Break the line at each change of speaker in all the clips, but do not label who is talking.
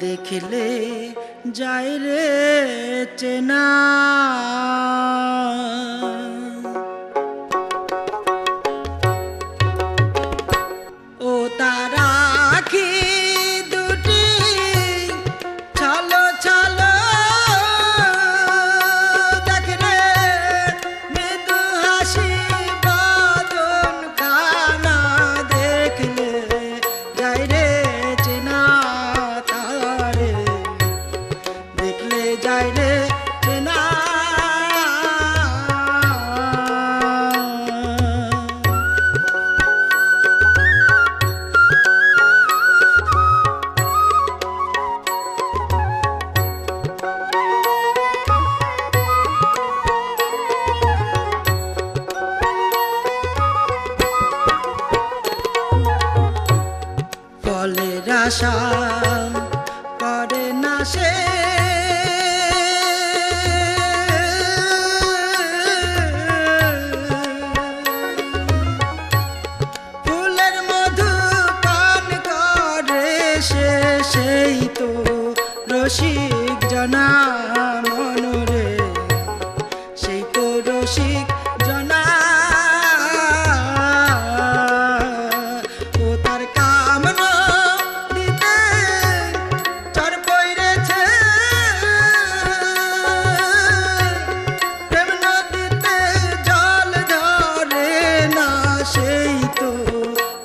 देखले जाय रे चेना ओ तारा आखी दुटी छलो छलो देख रे मृदु हासि बदन खाना देखले जाय रे चेना तारे देखले जाय रे चेना ফলের আশা করে না সে ফুলের মধু পান করে সে সেই তো রসিক জনা মনরে সেই তো রসিক জনা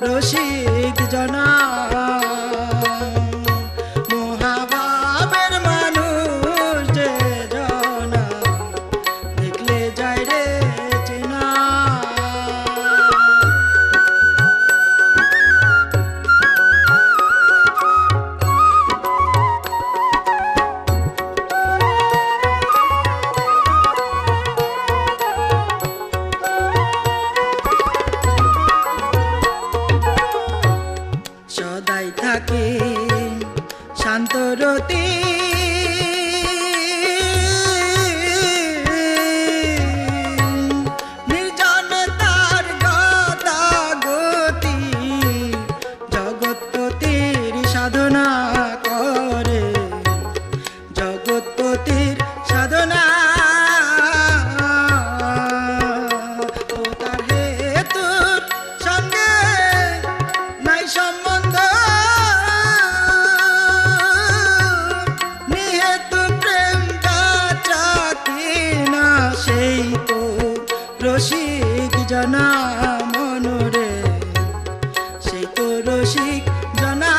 রসিক জনা মহাভাবের মানুষ যে জনা দেখলে যায় রে চেনা সদাই থাকে শান্তরতি নির্জনতার গতি জগৎপতির সাধনা করে জগৎপতির সাধনা ও তার হেতুর সঙ্গে নাই সম্বন্ধ নিহেতু প্রেম বাঁচাতি না সেই তো রসিক জনা মনরে সেই তো রসিক জনা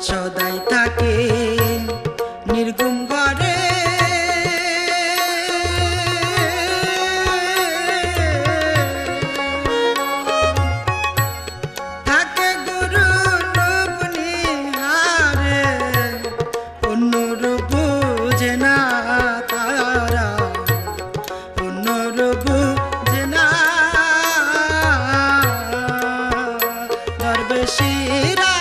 সদাই থাকে নির্গুম ঘরে থাকে গুরু রূপ নিহারে অন্য রূপ বুঝে না তারা অন্য রূপ বুঝে না দরবেশিরা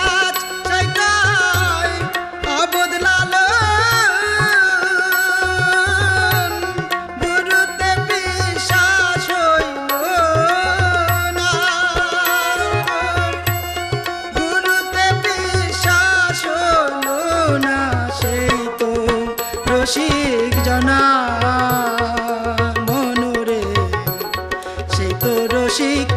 রসিক জনা মনরে সেই তো রসিক